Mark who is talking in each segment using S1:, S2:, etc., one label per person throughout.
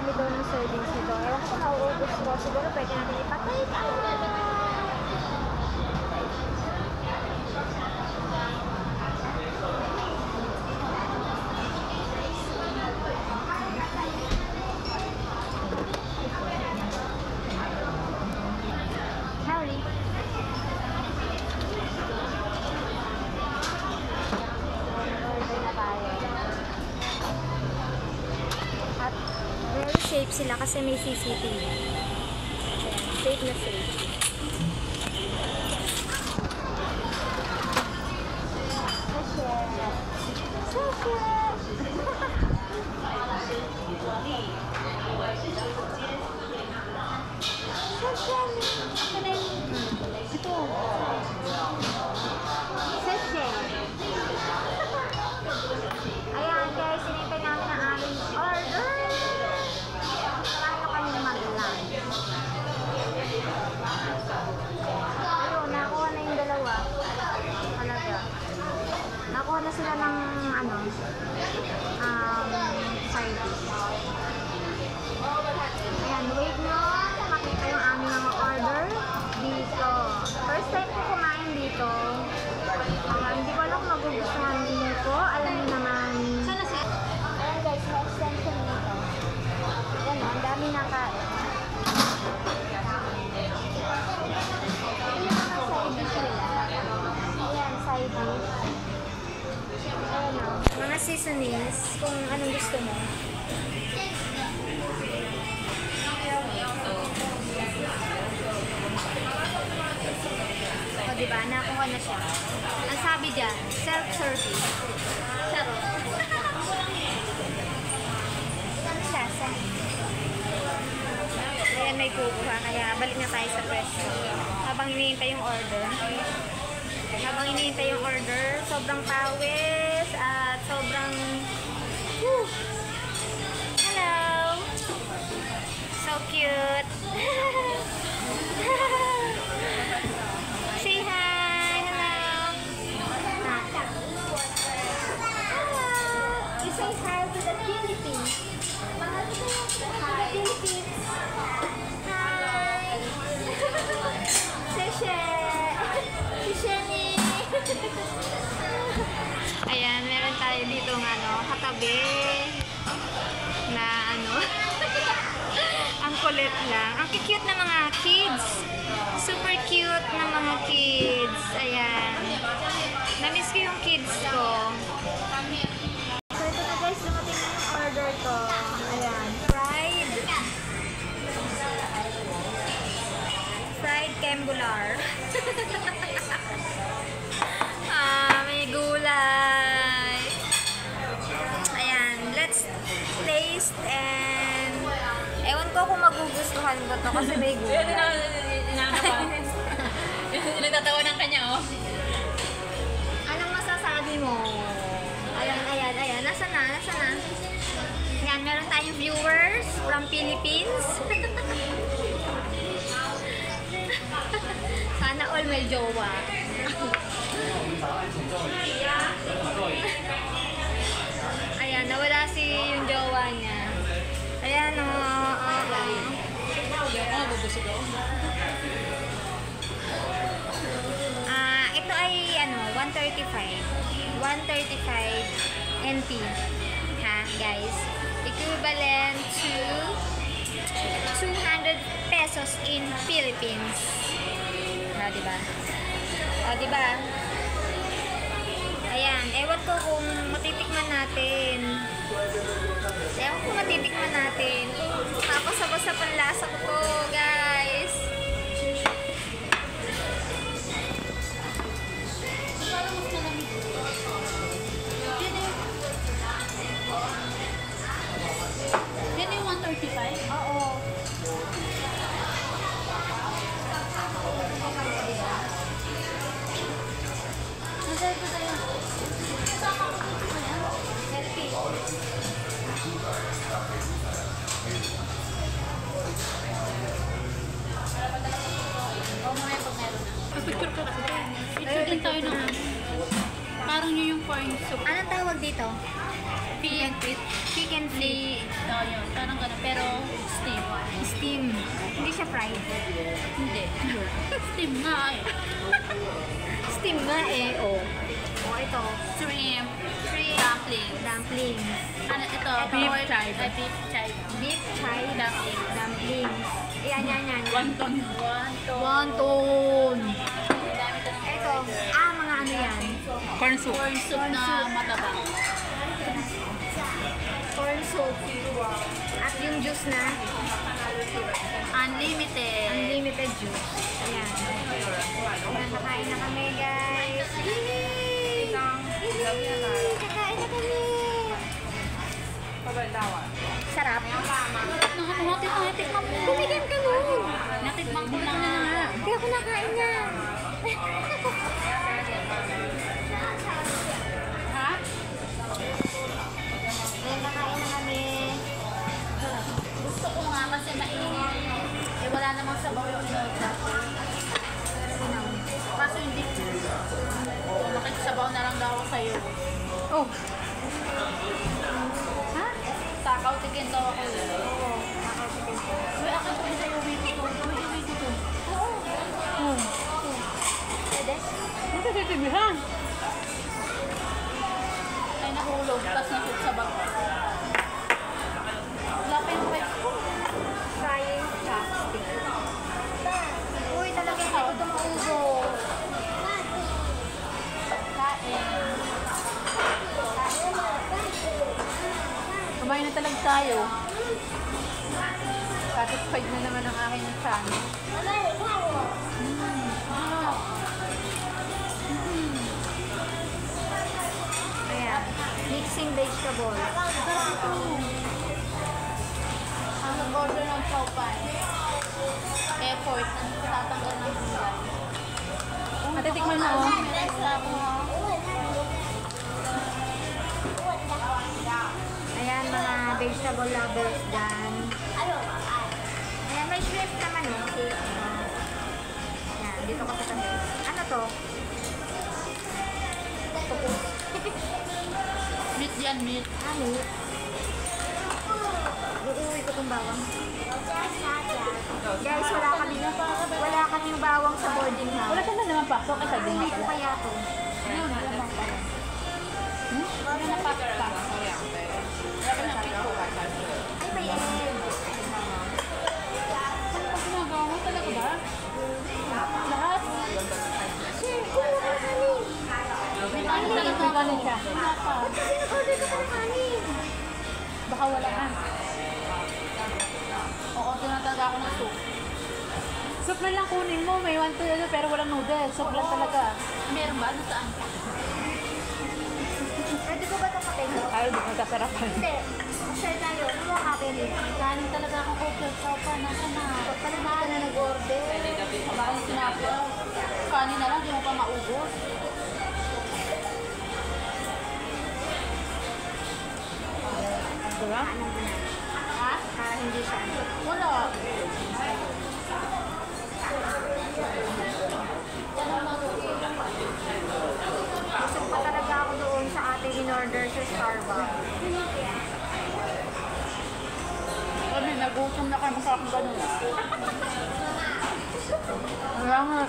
S1: dami daw ng servings nito. Ewan ko kung nauubos ko. Siguro pwede natin ipakita. Harry. Order na tayo. At very safe sila kasi may CCTV. Ayan, safe na safe. Ayan guys, sinipay namin ang aming order. Paano kami mag-lunch? Ayun, nakuha na yung dalawa. Talaga. Nakuha na sila ng side dish. Ayan, wait nyo. Makita yung aming mga order dito. First time ko kumain dito. Hindi ko alam kung magugustuhan niyo ko. Alam niyo naman. Ayan guys, may extension nito. Ayan o, ang dami nakain. Ito yung mga side dish nila. Ayan, side dish. Ayan o, mga seasonings kung anong gusto mo. O diba, nakuha na siya. Ang sabi dyan, self-service. Sarap. Ayan, may kukuha. Kaya balik na tayo sa pwesto. Habang hinihintay yung order. Sobrang pawis at sobrang... Whew! Hello! So cute! Say hi! Hello! You say hi to the Philippines. Mahal ko hi to the Philippines. Hi! Sesheni! Ayan, meron tayo dito katabi na ang kulit lang. Ang cute na mga kids. Super cute na mga kids. Ayan. Namiss ko yung kids ko. So, ito na guys. Dumating na yung order ko. Ayan. Fried Kembular. May gulay. Ayan. Let's taste and ewan ko kung magugustuhan ko to kasi may gulay.
S2: Nagtatawa ng kanya, oh.
S1: Anong masasabi mo? Ayan. Nasaan na? Yan, meron tayong viewers from Philippines. Sana all may jowa. Ayan, nawala yung jowa niya. Ayan, ito ay 135 NT. Ha, guys. Equivalent to 200 pesos in Philippines. Diba? Diba? Ayan, ewan ko kung matitikman natin. Kapasa-basa panlasa ko to, guys.
S2: Yan yung 135?
S1: Oo.
S2: Picture ka kasi. Picture din tayo ng parang yun yung corn soup.
S1: Anong tawag dito?
S2: Chicken feet.
S1: Chicken feet.
S2: Yun. Parang gano'n. Pero steam.
S1: Steam. Hindi siya fried.
S2: Hindi. Steam nga eh.
S1: Steam nga eh. Oh. Oh, ito.
S2: Shrimp.
S1: Shrimp.
S2: Dumpling.
S1: Dumplings.
S2: Ano ito?
S1: Beef
S2: Pork-
S1: chive.
S2: Beef chive.
S1: Beef chai.
S2: Dumpling.
S1: Dumplings. Yan.
S2: Wonton.
S1: Wonton.
S2: Ang dami ito ng
S1: Ito. Mga ano yan.
S2: corn soup. Corn soup na matabang.
S1: Corn soup. At yung juice na.
S2: Unlimited.
S1: Unlimited juice. Ayan. Nakain na kami, guys. Yay! Kakain na kami. Sarap.
S2: Natikman mo.
S1: Bumigyan ka nun.
S2: Natikman ko na nga.
S1: Hindi ako nakain na.
S2: Ha?
S1: Ayan, nakain na kami.
S2: Gusto ko nga kasi mainit. Eh wala namang sabaw yung inoda. Kaso hindi. Makiksabaw na lang daw ako sa'yo.
S1: Oh.
S2: Ha? Takaw tigin daw ako.
S1: Oo.
S2: Uy, ako ito sa'yo. Uwi ko to.
S1: Oo. Pwede?
S2: Ano ka titibihan? Ay nahulog. Tapos nasud sa bag. Wala pa yung wet ko.
S1: Frying chopstick. Uy, talaga hindi ko ito maubo.
S2: Kain. Kumain na talaga tayo. Satisfied na naman ang aking chan.
S1: Ayan. Mixing vegetable.
S2: Ang nag-order ng chowpan. Effort na tatanggal ng gulay.
S1: Matitikman mo.
S2: Extra ako ha.
S1: Ayan, mga vegetable lovers dyan. Ayan, may shrimp naman, oh. Ayan, dito ka sa tabi. Ano to?
S2: Meat yan, meat.
S1: Ano? Uuwi ko itong bawang. Guys, wala kaming bawang sa boarding house.
S2: Wala ka na naman pasok. Ay, sabi
S1: Uuwi
S2: nga
S1: ko
S2: pala.
S1: kaya to.
S2: Wala na pasok pa. Wala ka na pito.
S1: Ay, may egg.
S2: Ano pa ginagawa mo talaga ba? Lahat?
S1: Share, kuha ka kanin.
S2: May kanin talaga ako. Wala pa.
S1: Ba't kasi nag-order ka pa ng kanin?
S2: Baka wala na. Oo, tinataga ako ng soup.
S3: Soup na lang kunin mo. May 1 to pero walang noodles. Soup lang talaga.
S2: Meron ba? Ano saan?
S1: Pwede ko ba itong kape?
S3: Ayaw, di magkasarapan.
S1: Hindi. Share tayo. Ano mo kape ni?
S2: Kanin talaga ako ko. Chowpan. Nasa na?
S1: Pala hindi ka na nag-order.
S2: Baka yung sinabi. Kanin na lang, di mo pa maubos.
S3: Diba?
S1: Ano mo na?
S2: Ha?
S1: Para hindi siya.
S2: Wala.
S1: Busog pa talaga ako doon sa ating in-order sa Starbucks.
S2: Kami, nagutom na kami sa ganun.
S3: Kaya nga.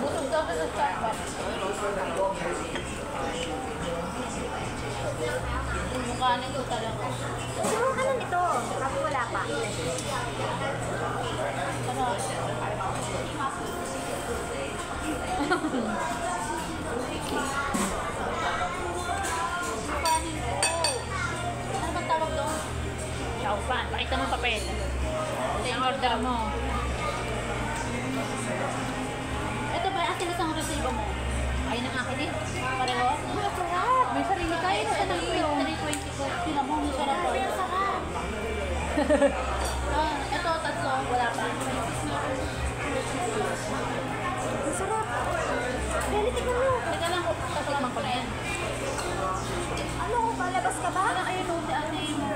S2: Busog daw ka sa Starbucks. Yung mukha nito talaga.
S1: Siguro ka na nito. Sabi wala pa.
S2: Kanin ko. Ano ba tawag doon?
S3: Chowpan. Pakita mo papel. Ito yung order mo.
S2: Ito ba, akin isang resibo mo? Ayun ang akin eh. Pareho?
S1: Masarap.
S3: May sarili
S2: Kaya
S3: kayo
S2: na
S3: sa
S2: sa
S3: nang yun.
S2: 320 ko. Sila mo, may sarap daw.
S1: Masarap.
S2: Ito, tatlo. Wala pa.
S1: Masarap. Dali, tignan mo.
S2: Teka lang, tatikman ko na yan.
S1: Ano, palabas ka ba?
S2: Parang ayun si ate mo.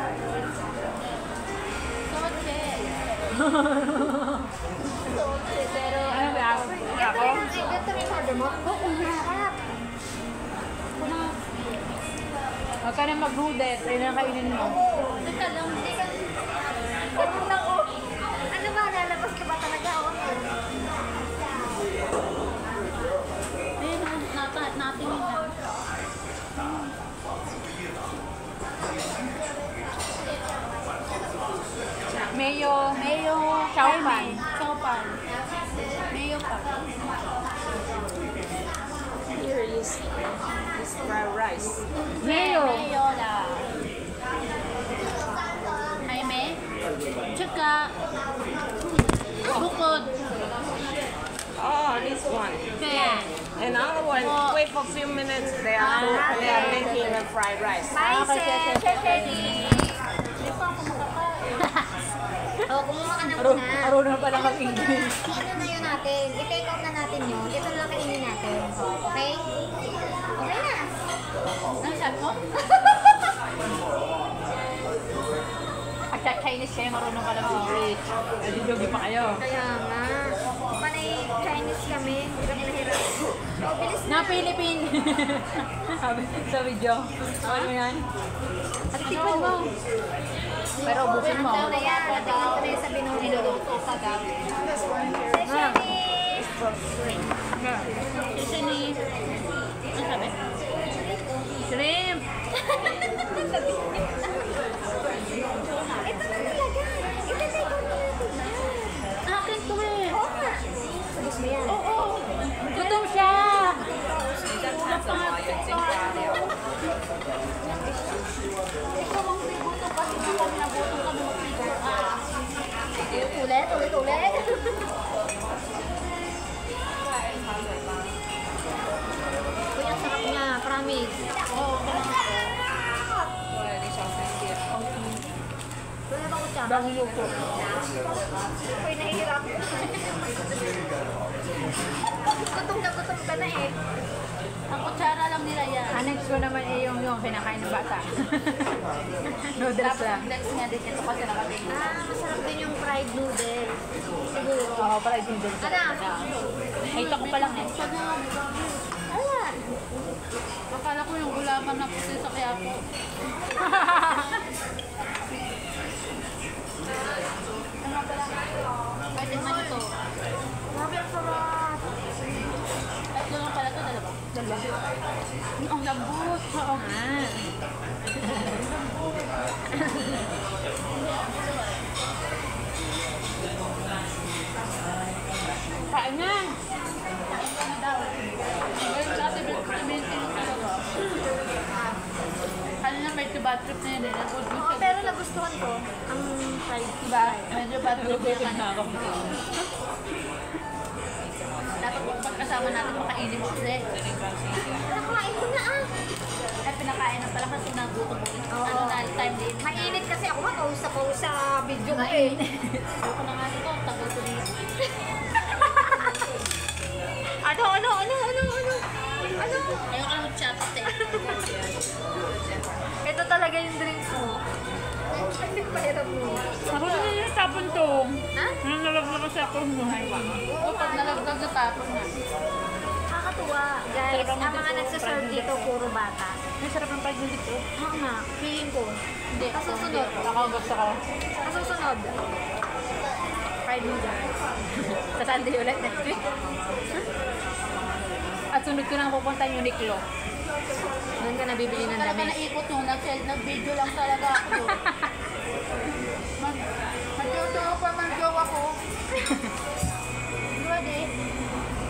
S2: Soche. Soche, pero
S3: Ano ba?
S1: Ito rin order mo? Oo, masarap.
S3: Okay. ka na mag-noodles, ayun na kainin mo.
S2: Teka lang, hindi ka...
S1: Ganun lang oh. Ano ba? Lalabas ka ba talaga?
S2: Ayun, natin yun lang.
S3: Mayo, chowpan.
S2: Chowpan. Mayo pa.
S4: Here is fried rice.
S3: Mayo.
S2: Mayo lang. Jaime. Tsaka, bukod.
S4: Oh, this one.
S2: Okay.
S4: Another one. Wait for a few minutes. They are making a fried rice.
S1: Bye,
S3: Okay,
S1: Sir.
S3: okay,
S1: Sir Teddy.
S2: Hindi pa ako makakain.
S1: Oh, kumuha ka na muna.
S3: Arunong pala mag-English.
S1: Ano na yun natin? I-take out na natin yun. Ito lang kainin natin. Okay? Okay na.
S2: Ano sabi mo?
S3: At sa Chinese kayo, marunong pala mag-English. Adidogi pa kayo.
S1: Kaya nga. Panay Chinese kami. Hindi kami nahirap. Oh, bilis na.
S3: Na Philippine. Sabi sa video. Ano mo yan?
S1: At tikman mo.
S3: Pero ubusin mo.
S1: Ano na yan? Natingnan ko na yung sa binong niluluto ka gamit. Sir Shani.
S2: Kasi ni... Ano sabi?
S3: Shrimp!
S1: Ito na talaga. I-take out na natin yan.
S2: Akin to eh.
S1: Oo nga. Sabis mo yan.
S2: Oo.
S3: Gutom siya!
S2: Ikaw ang biguto kasi na kami nagutom kami mag-figure out.
S1: Ulit. Uy, ang sarap niya. Promise.
S2: Oo, ganun ako.
S1: Wala bang kutsara?
S3: Bagong luto.
S1: Uy, nahihirap. Gutom na gutom ka na eh.
S2: Ang kutsara lang nila yan.
S3: Ang next ko naman eh yung kinakain ng bata. Noodles
S2: Tapos
S3: lang.
S2: next nga din ito kasi nakabili.
S1: Masarap din yung fried noodle. Siguro.
S3: Oo, para noodles.
S1: Ano?
S3: Nakita ko pa lang eh.
S1: Ayan.
S2: Akala ko yung gulaman na puti sa Quiapo. Ano pala? Pwede man ito.
S1: Grabe ang sarap.
S2: Tatlo lang pala ito, dalawa. Ang lambot. Oo.
S3: Kain na!
S2: Ano daw? Ngayon dati maintain ko talaga. Kanina may bad trip na yun eh. Nag-good
S1: Oo, pero nagustuhan ko ang fried.
S2: Diba? Medyo bad trip na kanina. Dapat pagkasama natin makainip ulit.
S1: Nakain ko na ah.
S2: Ay, pinakain na pala kasi nagutom ko. Ano na, time din.
S1: Mainit kasi ako pausa sa video ko eh.
S2: Ako na nga nito, tagal ko dito.
S1: Ano?
S2: Ayaw ka lang mag-chopstick.
S1: Ito talaga yung drinks mo. Ang nagpahirap mo.
S3: Ako na yung tapon to.
S1: Ha?
S3: Nalaglag kasi ako mo.
S2: Oo, pag nalagdag na tapon na.
S1: Nakakatuwa. Guys, ang mga nagsaserve dito, puro bata.
S3: Ang sarap ng pag dito.
S1: Oo nga, feeling ko.
S2: Hindi,
S1: Kasusunod.
S3: Ako gusto ko.
S1: Kasusunod. Fried noodles.
S3: Sa Sunday ulit next week. At sunod ko nang pupunta yung Uniqlo.
S1: Doon ka nabibili ng
S2: Talaga
S1: damit.
S2: naikot yung nag-video lang talaga ako doon. Mag-jowa pa mag-jowa ko. Pwede.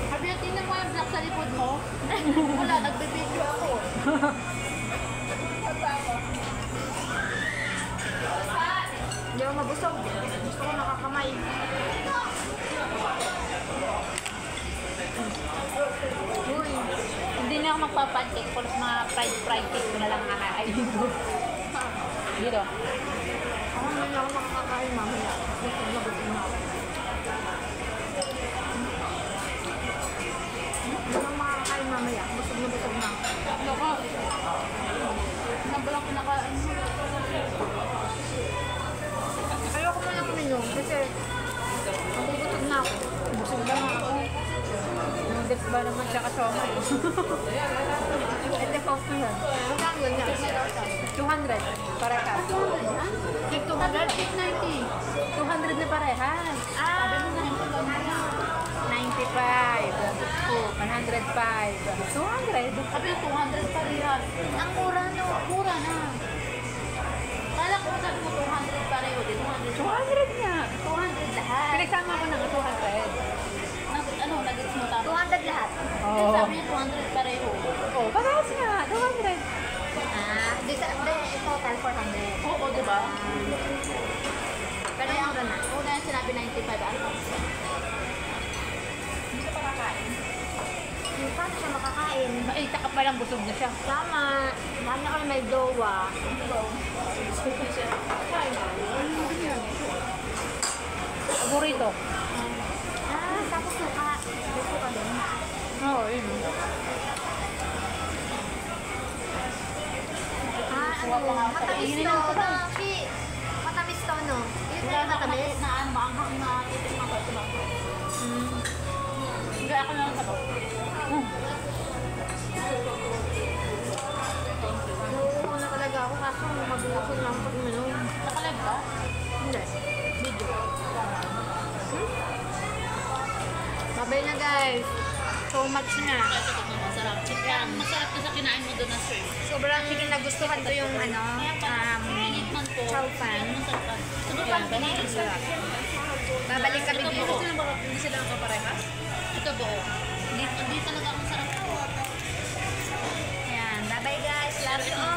S2: Sabi niya, tingnan mo yung vlog sa likod mo. Wala, nagbe-video ako.
S1: Hindi ako mabusog. Gusto ko nakakamay. Uy.
S3: Hindi na ako magpapancake. Kung mga fried cake ko na lang kakainin ko. Dito.
S1: Ako hindi ako makakakain mamaya. Busog na ako. Hindi ako makakakain mamaya. Busog na ako.
S2: Loko. Nabalang kinakain mo.
S1: Ayoko muna kuminom kasi mabubusog na ako. Busog na nga ako.
S3: Noodles ba naman siya kasama eh?
S1: Ito, focus na yan. Magkano yun yan?
S3: 200. Parehas.
S2: Take 200, take 90.
S3: 200 na parehas.
S2: Sabi mo na,
S3: 95. Oh, 105. 200.
S2: sabi mo 200 parehas. Ang mura no, mura na. Kala ko sabi mo 200 pareho, di 200.
S3: 200 nga.
S2: 200 lahat.
S3: Pinagsama ko ng 200.
S2: Nag-gets mo tama?
S1: 200 lahat.
S3: Oo.
S2: Sabi niya 200 pareho.
S3: Oh, parehas nga. 200.
S1: Di total 400.
S2: Oo, di ba?
S1: Pero
S2: Kaya
S1: mura na.
S2: una yung sinabi 95, ano?
S1: Yung pa siya makakain.
S3: Ay, taka pa lang busog na siya.
S1: Tama. Lahat na kami may jowa.
S3: Burrito.
S1: Tapos suka. Gusto ka din.
S3: Oo, yun.
S1: Matamis to. Matamis to, no? Yun na yung matamis.
S2: Na ano, maanghang na titik ng kwento ba? Hindi ako lang sabaw.
S1: Oo, na talaga ako kaso mabusog lang pag minom.
S2: Nakalag ba?
S1: Hindi. Video. Babay na guys. So much na.
S2: Masarap. Chicken. Masarap to sa kinain mo doon na sir.
S1: Sobrang nagustuhan ko yung
S2: Tikman ko.
S1: chow fan.
S2: Masarap.
S1: Sobrang sarap. Babalik kami dito.
S2: Hindi sila nakaparehas? Ito buo. Hindi talaga ang sarap.
S1: Ayan. Bye bye guys. Love you all.